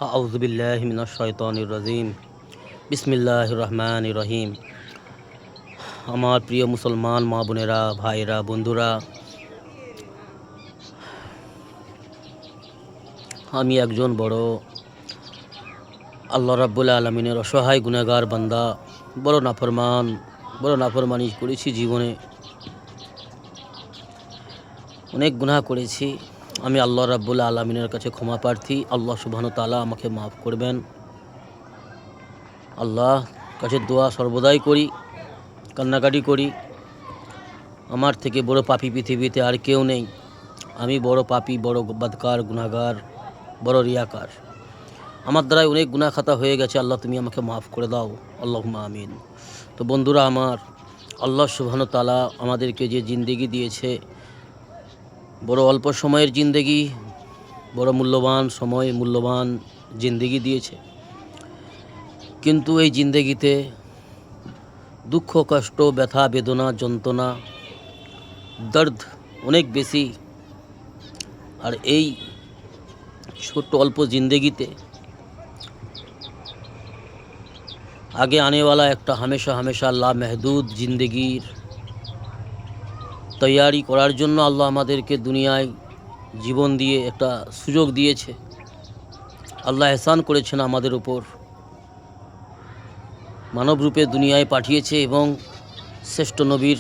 আউযু বিল্লাহি মিনাশ শাইতানির রাজিম। বিসমিল্লাহির রহমানির রহিম। আমার প্রিয় মুসলমান মা বোনেরা, ভাইরা, বন্ধুরা, আমি একজন বড় আল্লাহ রাব্বুল আলামিনের অসহায় গুনাহগার বান্দা। বড় নাফরমানি করেছি জীবনে, অনেক গুনাহ করেছি। আমি আল্লাহ রাব্বুল আলামিনের কাছে ক্ষমা প্রার্থী। আল্লাহ সুবহানাহু ওয়া তাআলা আমাকে মাফ করবেন। আল্লাহ কাছে দোয়া সর্বদাই করি, কান্নাকাটি করি। আমার থেকে বড় পাপী পৃথিবীতে আর কেউ নেই। আমি বড় পাপী, বড় বাদকার, গুনাহগার, বড় রিয়াকার। আমার দ্বারাই অনেক গুনাহ খাতা হয়ে গেছে। আল্লাহ তুমি আমাকে মাফ করে দাও, আল্লাহুম্মা আমিন। তো বন্ধুরা আমার, আল্লাহ সুবহানাহু ওয়া তাআলা আমাদেরকে যে জিন্দেগি দিয়েছে, বড় অল্প সময়ের জিন্দেগি, বড় মূল্যবান সময়, মূল্যবান জিন্দেগি দিয়েছে। কিন্তু এই জিন্দেগিতে দুঃখ, কষ্ট, ব্যথা, বেদনা, যন্ত্রণা, দর্দ অনেক বেশি। আর এই ছোট্ট অল্প জিন্দেগিতে आगे आने वाला একটা हमेशा हमेशा লামেহদুদ জিন্দেগির তৈয়ারি করার জন্য আল্লাহ আমাদেরকে দুনিয়ায় জীবন দিয়ে একটা সুযোগ দিয়েছে। আল্লাহ এহসান করেছেন আমাদের উপর, মানব রূপে দুনিয়ায় পাঠিয়েছে এবং শ্রেষ্ঠ নবীর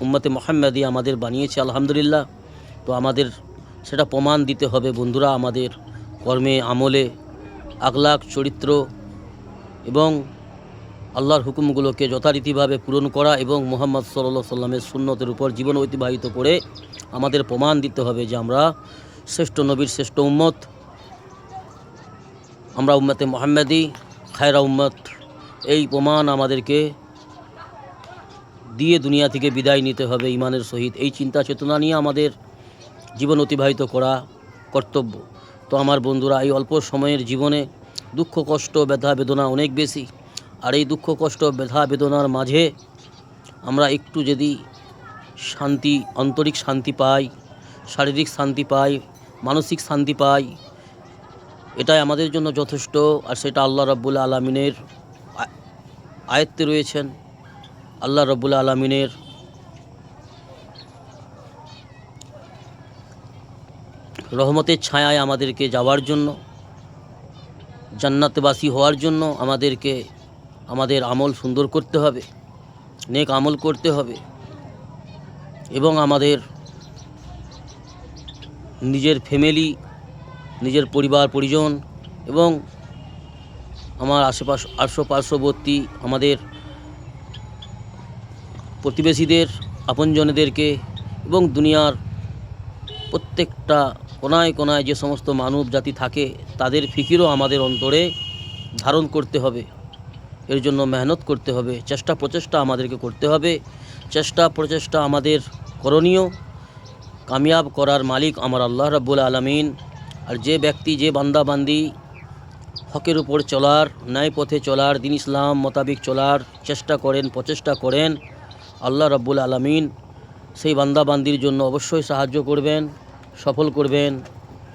উম্মতে মুহাম্মাদি আমাদের বানিয়েছে, আলহামদুলিল্লাহ। তো আমাদের সেটা প্রমাণ দিতে হবে বন্ধুরা, আমাদের কর্মে, আমলে, আখলাক, চরিত্র এবং আল্লাহর হুকুমগুলোকে যথারীতিভাবে পূরণ করা এবং মুহাম্মদ সাল্লাল্লাহু আলাইহি সাল্লামের সুন্নতের উপর জীবন অতিবাহিত করে আমাদের প্রমাণ দিতে হবে যে আমরা শ্রেষ্ঠ নবীর শ্রেষ্ঠ উম্মত, আমরা উম্মতে মুহাম্মাদি, খায়রা উম্মত। এই প্রমাণ আমাদেরকে দিয়ে দুনিয়া থেকে বিদায় নিতে হবে ঈমানের সহিত। এই চিন্তা চেতনা নিয়ে আমাদের জীবন অতিবাহিত করা কর্তব্য। তো আমার বন্ধুরা, এই অল্প সময়ের জীবনে দুঃখ, কষ্ট, ব্যথা, বেদনা অনেক বেশি। আর এই দুঃখ, কষ্ট, ব্যথা, বেদনার মাঝে আমরা একটু যদি শান্তি, আন্তরিক শান্তি পাই, শারীরিক শান্তি পাই, মানসিক শান্তি পাই, এটাই আমাদের জন্য যথেষ্ট। আর সেটা আল্লাহ রাব্বুল আলামিনের আয়ত্তে রয়েছেন। আল্লাহ রাব্বুল আলামিনের রহমতের ছায়ায় আমাদেরকে যাওয়ার জন্য, জান্নাতবাসী হওয়ার জন্য আমাদেরকে আমাদের আমল সুন্দর করতে হবে, নেক আমল করতে হবে এবং আমাদের নিজের ফ্যামিলি, নিজের পরিবার পরিজন এবং আমার পার্শ্ববর্তী আমাদের প্রতিবেশীদের, আপনজনদেরকে এবং দুনিয়ার প্রত্যেকটা কোনায় কোনায় যে সমস্ত মানব জাতি থাকে তাদের ফিকিরও আমাদের অন্তরে ধারণ করতে হবে। এর জন্য মেহনত করতে হবে, চেষ্টা প্রচেষ্টা আমাদেরকে করতে হবে। চেষ্টা প্রচেষ্টা আমাদের করণীয়। কামিয়াব করার মালিক আমার আল্লাহ রাব্বুল আলামিন। আর যে ব্যক্তি, যে বান্দাবান্দি হকের উপর চলার, ন্যায় পথে চলার, দিন ইসলাম মোতাবিক চলার চেষ্টা করেন, প্রচেষ্টা করেন, আল্লাহ রাব্বুল আলামিন সেই বান্দাবান্দির জন্য অবশ্যই সাহায্য করবেন, সফল করবেন,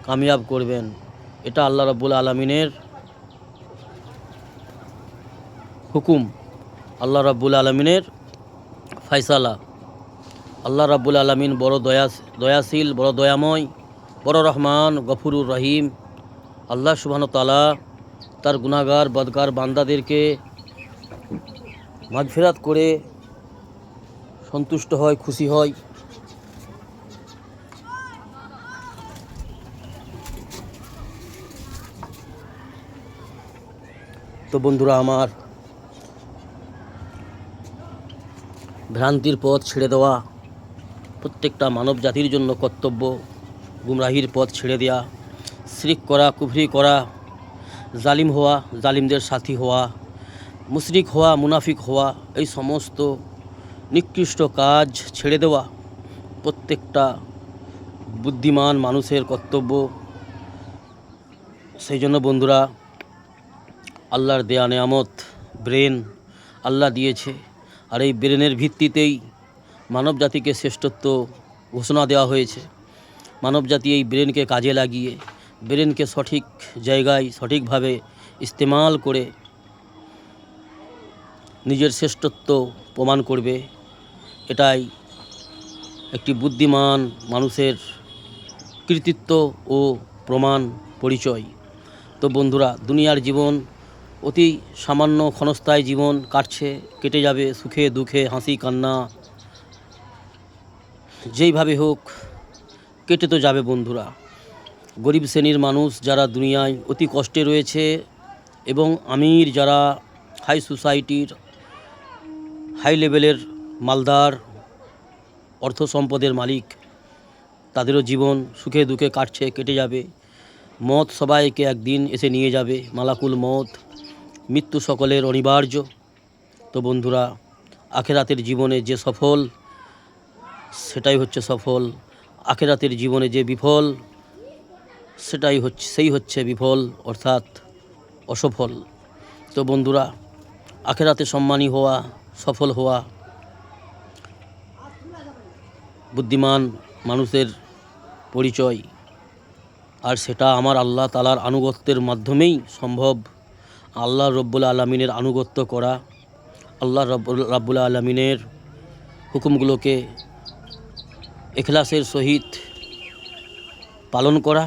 কামিয়াব করবেন। এটা আল্লাহ রাব্বুল আলামিনের হুকুম, আল্লাহ রাব্বুল আলামিনের ফয়সালা। আল্লাহ রাব্বুল আলামিন বড় দয়াশীল, বড় দয়াময়, বড় রহমান, গফুরুর রহিম। আল্লাহ সুবহানাহু ওয়া তাআলা তার গুনাহগার বদকার বান্দাদেরকে মাগফিরাত করে সন্তুষ্ট হয়, খুশি হয়। তো বন্ধুরা আমার, ভ্রান্তির পথ ছেড়ে দেওয়া প্রত্যেকটা মানব জাতির জন্য কর্তব্য। গুমরাহির পথ ছেড়ে দেওয়া, শিরক করা, কুফরি করা, জালিম হওয়া, জালিমদের সাথী হওয়া, মুশরিক হওয়া, মুনাফিক হওয়া, এই সমস্ত নিকৃষ্ট কাজ ছেড়ে দেওয়া প্রত্যেকটা বুদ্ধিমান মানুষের কর্তব্য। সেই জন্য বন্ধুরা, আল্লাহর দেয়া নেয়ামত ব্রেন আল্লাহ দিয়েছে। আর এই ব্রেনের ভিত্তিতেই মানব জাতিকে শ্রেষ্ঠত্ব ঘোষণা দেওয়া হয়েছে। মানব জাতি এই ব্রেনকে কাজে লাগিয়ে ব্রেনকে সঠিক জায়গায় সঠিকভাবে ইস্তেমাল করে নিজের শ্রেষ্ঠত্ব প্রমাণ করবে। এটাই একটি বুদ্ধিমান মানুষের কৃতিত্ব ও প্রমাণ পরিচয়। তো বন্ধুরা, দুনিয়ার জীবন অতি সামান্য ক্ষণস্থায়ী জীবন কাটছে, কেটে যাবে সুখে দুঃখে হাসি কান্না, যেইভাবে হোক কেটে তো যাবে বন্ধুরা। গরিব শ্রেণীর মানুষ যারা দুনিয়ায় অতি কষ্টে রয়েছে এবং আমির যারা হাই সোসাইটির হাই লেভেলের মালদার অর্থ সম্পদের মালিক, তাদেরও জীবন সুখে দুঃখে কাটছে, কেটে যাবে। মত সবাইকে একদিন এসে নিয়ে যাবে, মালাকুল মত, মৃত্যু সকলের অনিবার্য। তো বন্ধুরা, আখেরাতের জীবনে যে সফল সেটাই হচ্ছে সফল, আখেরাতের জীবনে যে বিফল সেই হচ্ছে বিফল, অর্থাৎ অসফল। তো বন্ধুরা, আখেরাতে সম্মানী হওয়া, সফল হওয়া বুদ্ধিমান মানুষের পরিচয়, আর সেটা আমার আল্লাহ তাআলার আনুগত্যের মাধ্যমেই সম্ভব। আল্লাহ রব্বুল আলামিনের আনুগত্য করা, আল্লাহ রব্বুল আলামিনের হুকুমগুলোকে ইখলাসের সহিত পালন করা,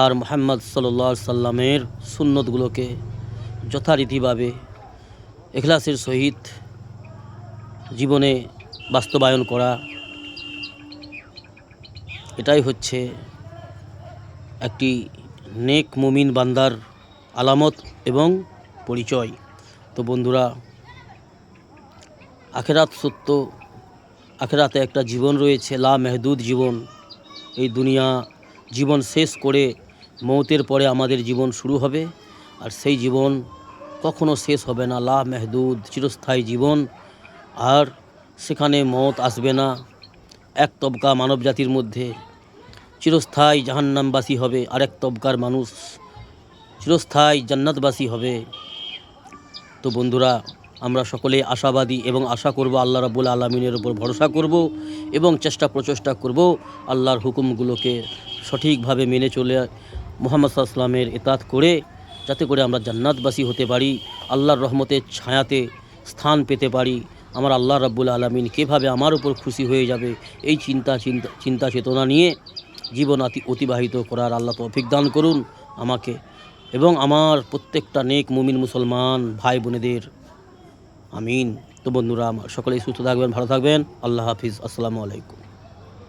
আর মুহাম্মদ সাল্লাল্লাহু আলাইহি সাল্লামের সুন্নতগুলোকে যথারীতিভাবে ইখলাসের সহিত জীবনে বাস্তবায়ন করা, এটাই হচ্ছে একটি নেক মুমিন বান্দার আলামত এবং পরিচয়। তো বন্ধুরা, আখেরাত সত্য, আখেরাতে একটা জীবন রয়েছে, লা মেহদুদ জীবন। এই দুনিয়া জীবন শেষ করে মৌতের পরে আমাদের জীবন শুরু হবে, আর সেই জীবন কখনো শেষ হবে না, লা মেহদুদ, চিরস্থায়ী জীবন। আর সেখানে মৌত আসবে না। এক তবকা মানব জাতির মধ্যে চিরস্থায়ী জাহান্নামবাসী হবে, আরেক তবকার মানুষ চিরস্থায়ী জান্নাতবাসী হবে। তো বন্ধুরা, আমরা সকলে আশাবাদী এবং আশা করব আল্লাহ রাব্বুল আলামিনের উপর ভরসা করব এবং প্রচেষ্টা করব আল্লাহর হুকুমগুলোকে সঠিকভাবে মেনে চলে মুহাম্মদ সাল্লাল্লাহু আলাইহি ওয়াসাল্লামের ইতাআত করে, যাতে করে আমরা জান্নাতবাসী হতে পারি, আল্লাহর রহমতের ছায়াতে স্থান পেতে পারি। আমার আল্লাহ রাব্বুল আলামিন কীভাবে আমার উপর খুশি হয়ে যাবে, এই চিন্তা চেতনা নিয়ে জীবন অতিবাহিত করার আল্লাহ তৌফিক দান করুন আমাকে এবং আমার প্রত্যেকটা নেক মুমিন মুসলমান ভাই বোনেদের। আমিন। তো বন্ধুরা, আমার সকলেই সুস্থ থাকবেন, ভালো থাকবেন। আল্লাহ হাফিজ। আসসালামু আলাইকুম।